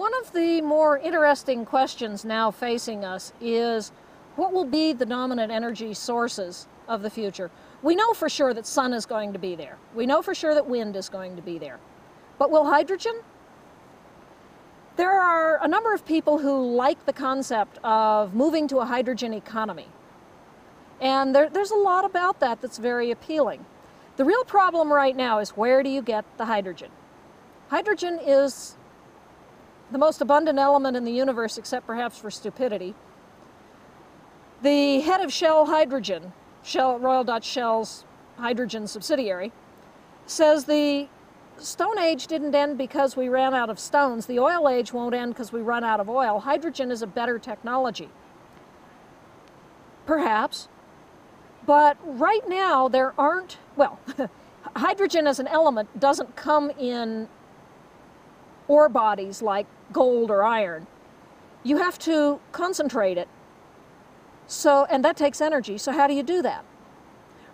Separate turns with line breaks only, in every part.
One of the more interesting questions now facing us is what will be the dominant energy sources of the future? We know for sure that sun is going to be there. We know for sure that wind is going to be there. But will hydrogen? There are a number of people who like the concept of moving to a hydrogen economy. And there's a lot about that that's very appealing. The real problem right now is, where do you get the hydrogen? Hydrogen is the most abundant element in the universe, except perhaps for stupidity. The head of Shell Hydrogen, Royal Dutch Shell's hydrogen subsidiary, says the Stone Age didn't end because we ran out of stones. The oil age won't end because we run out of oil. Hydrogen is a better technology. Perhaps. But right now there aren't, well, hydrogen as an element doesn't come in ore bodies like gold or iron. You have to concentrate it. And that takes energy. So how do you do that?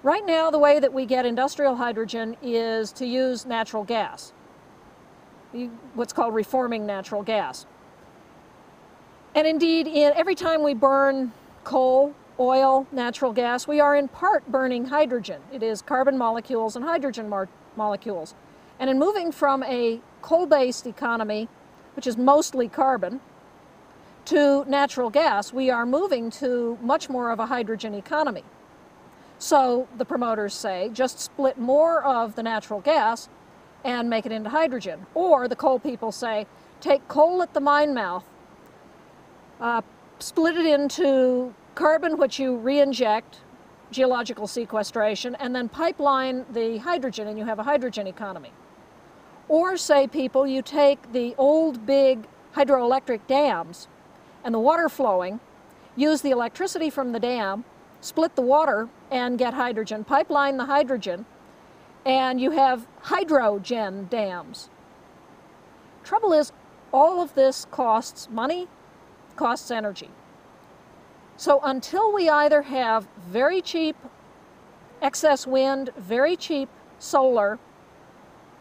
Right now, the way that we get industrial hydrogen is to use natural gas, what's called reforming natural gas. And indeed, every time we burn coal, oil, natural gas, we are in part burning hydrogen. It is carbon molecules and hydrogen molecules. And in moving from a coal-based economy, which is mostly carbon, to natural gas, we are moving to much more of a hydrogen economy. So the promoters say, just split more of the natural gas and make it into hydrogen. Or the coal people say, take coal at the mine mouth, split it into carbon, which you re-inject, geological sequestration, and then pipeline the hydrogen, and you have a hydrogen economy. Or say people, you take the old big hydroelectric dams and the water flowing, use the electricity from the dam, split the water and get hydrogen, pipeline the hydrogen, and you have hydrogen dams. Trouble is, all of this costs money, costs energy. So until we either have very cheap excess wind, very cheap solar,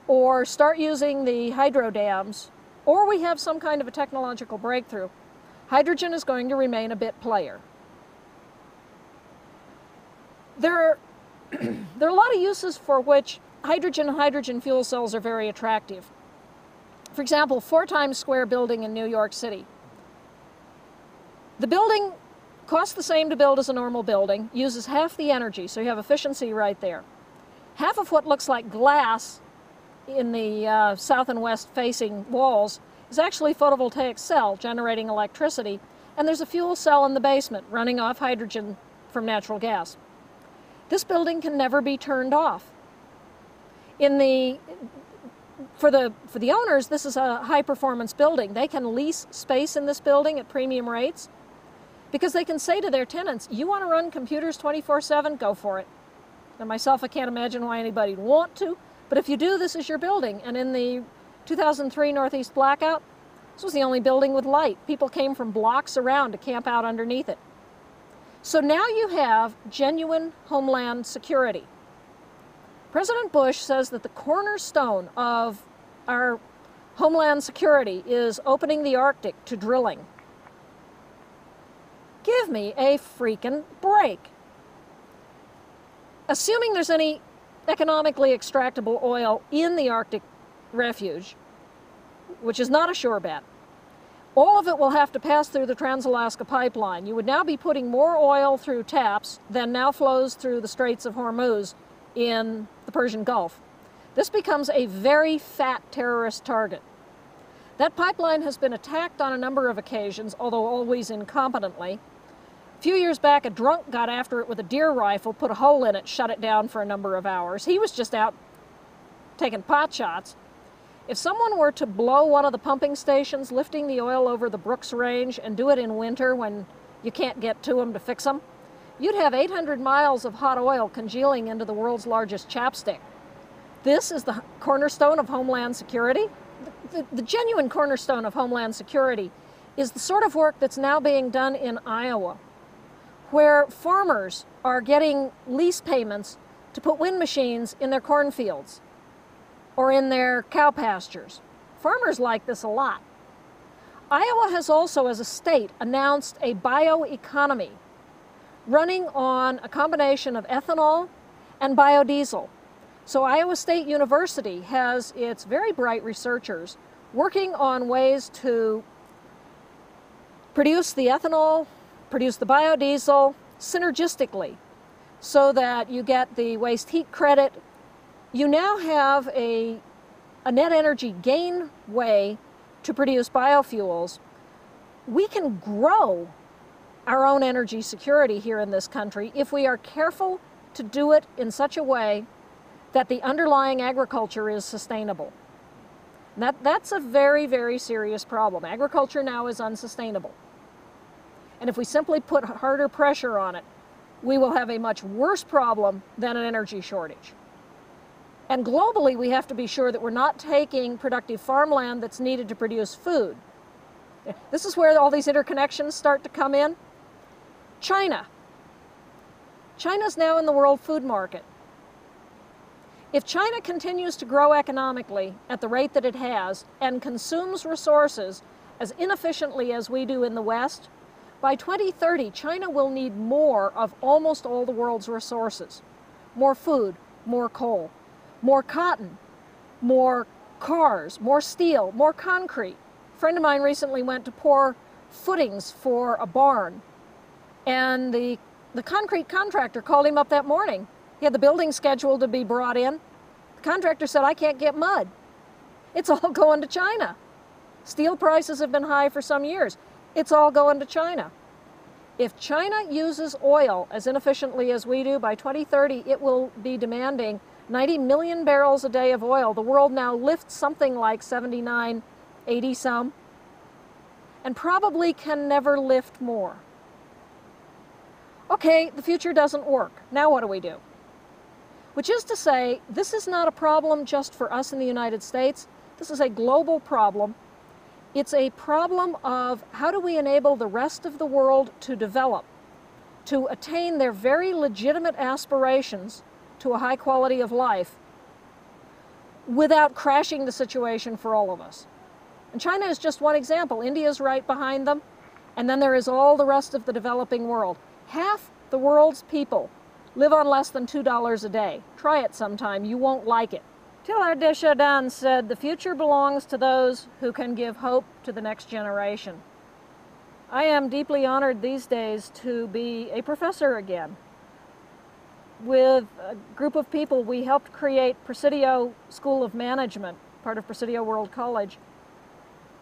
or start using the hydro dams, or we have some kind of a technological breakthrough, hydrogen is going to remain a bit player. There are a lot of uses for which hydrogen and hydrogen fuel cells are very attractive. For example, 4 Times Square building in New York City. The building costs the same to build as a normal building, uses half the energy, so you have efficiency right there. Half of what looks like glass in the south and west facing walls is actually a photovoltaic cell generating electricity, and there's a fuel cell in the basement running off hydrogen from natural gas. This building can never be turned off. For the owners, this is a high-performance building. They can lease space in this building at premium rates because they can say to their tenants, you want to run computers 24/7? Go for it. Now, myself, I can't imagine why anybody would want to, but if you do, this is your building. And in the 2003 Northeast blackout, this was the only building with light. People came from blocks around to camp out underneath it. So now you have genuine homeland security. President Bush says that the cornerstone of our homeland security is opening the Arctic to drilling. Give me a freaking break. Assuming there's any economically extractable oil in the Arctic refuge, which is not a sure bet, all of it will have to pass through the Trans-Alaska Pipeline. You would now be putting more oil through taps than now flows through the Straits of Hormuz in the Persian Gulf. This becomes a very fat terrorist target. That pipeline has been attacked on a number of occasions, although always incompetently. A few years back, a drunk got after it with a deer rifle, put a hole in it, shut it down for a number of hours. He was just out taking pot shots. If someone were to blow one of the pumping stations, lifting the oil over the Brooks Range, and do it in winter when you can't get to them to fix them, you'd have 800 miles of hot oil congealing into the world's largest chapstick. This is the cornerstone of Homeland Security. The genuine cornerstone of Homeland Security is the sort of work that's now being done in Iowa, where farmers are getting lease payments to put wind machines in their cornfields or in their cow pastures. Farmers like this a lot. Iowa has also, as a state, announced a bioeconomy running on a combination of ethanol and biodiesel. So Iowa State University has its very bright researchers working on ways to produce the ethanol, produce the biodiesel synergistically so that you get the waste heat credit. You now have a net energy gain way to produce biofuels. We can grow our own energy security here in this country if we are careful to do it in such a way that the underlying agriculture is sustainable. That's a very, very serious problem. Agriculture now is unsustainable. And if we simply put harder pressure on it, we will have a much worse problem than an energy shortage. And globally, we have to be sure that we're not taking productive farmland that's needed to produce food. This is where all these interconnections start to come in. China. China's now in the world food market. If China continues to grow economically at the rate that it has and consumes resources as inefficiently as we do in the West, by 2030, China will need more of almost all the world's resources. More food, more coal, more cotton, more cars, more steel, more concrete. A friend of mine recently went to pour footings for a barn, and the concrete contractor called him up that morning. He had the building scheduled to be brought in. The contractor said, "I can't get mud. It's all going to China. Steel prices have been high for some years. It's all going to China." If China uses oil as inefficiently as we do, by 2030, it will be demanding 90 million barrels a day of oil. The world now lifts something like 79, 80 some, and probably can never lift more. Okay, the future doesn't work. Now what do we do? Which is to say, this is not a problem just for us in the United States. This is a global problem. It's a problem of how do we enable the rest of the world to develop, to attain their very legitimate aspirations to a high quality of life without crashing the situation for all of us. And China is just one example. India's right behind them. And then there is all the rest of the developing world. Half the world's people live on less than $2 a day. Try it sometime. You won't like it. Teilhard de Chardin said, "The future belongs to those who can give hope to the next generation." I am deeply honored these days to be a professor again. With a group of people, we helped create Presidio School of Management, part of Presidio World College.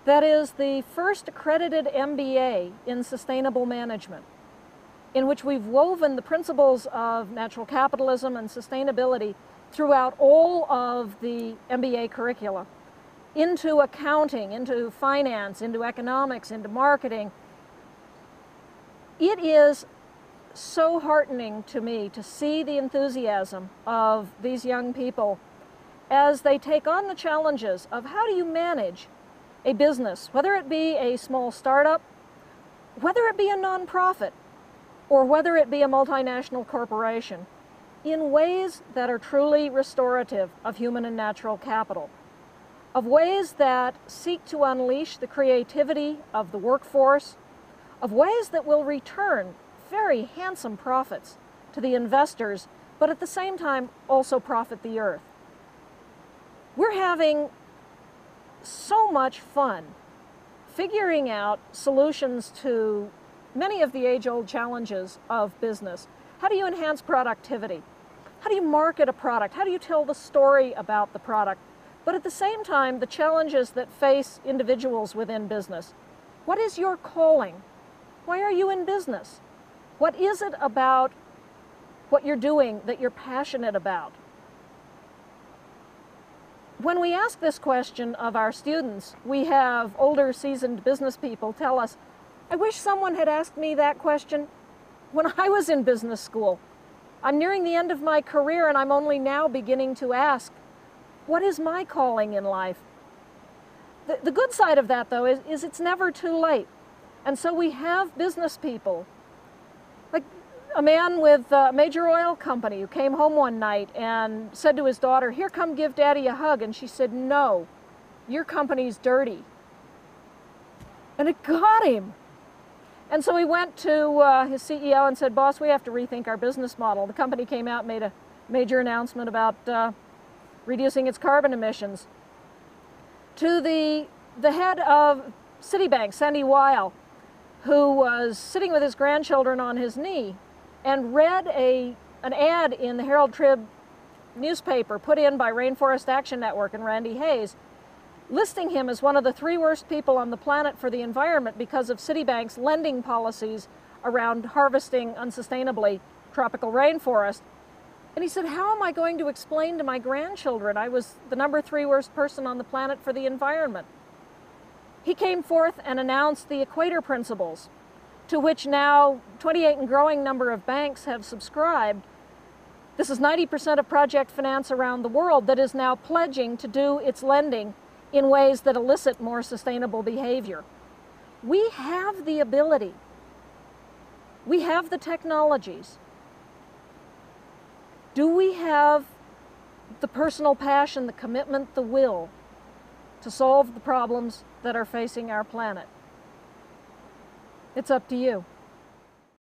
That is the first accredited MBA in sustainable management, in which we've woven the principles of natural capitalism and sustainability throughout all of the MBA curricula, into accounting, into finance, into economics, into marketing. It is so heartening to me to see the enthusiasm of these young people as they take on the challenges of how do you manage a business, whether it be a small startup, whether it be a nonprofit, or whether it be a multinational corporation, in ways that are truly restorative of human and natural capital, of ways that seek to unleash the creativity of the workforce, of ways that will return very handsome profits to the investors, but at the same time also profit the earth. We're having so much fun figuring out solutions to many of the age-old challenges of business. How do you enhance productivity? How do you market a product? How do you tell the story about the product? But at the same time, the challenges that face individuals within business. What is your calling? Why are you in business? What is it about what you're doing that you're passionate about? When we ask this question of our students, we have older, seasoned business people tell us, "I wish someone had asked me that question when I was in business school. I'm nearing the end of my career and I'm only now beginning to ask, what is my calling in life?" The good side of that, though, is it's never too late. And so we have business people, like a man with a major oil company who came home one night and said to his daughter, "Here, come give Daddy a hug." And she said, "No, your company's dirty." And it got him. And so he went to his CEO and said, "Boss, we have to rethink our business model." The company came out and made a major announcement about reducing its carbon emissions. To the head of Citibank, Sandy Weil, who was sitting with his grandchildren on his knee and read an ad in the Herald Trib newspaper put in by Rainforest Action Network and Randy Hayes, listing him as one of the 3 worst people on the planet for the environment because of Citibank's lending policies around harvesting unsustainably tropical rainforest. And he said, "How am I going to explain to my grandchildren I was the number 3 worst person on the planet for the environment?" He came forth and announced the Equator Principles, to which now 28 and growing number of banks have subscribed. This is 90% of project finance around the world that is now pledging to do its lending in ways that elicit more sustainable behavior. We have the ability. We have the technologies. Do we have the personal passion, the commitment, the will to solve the problems that are facing our planet? It's up to you.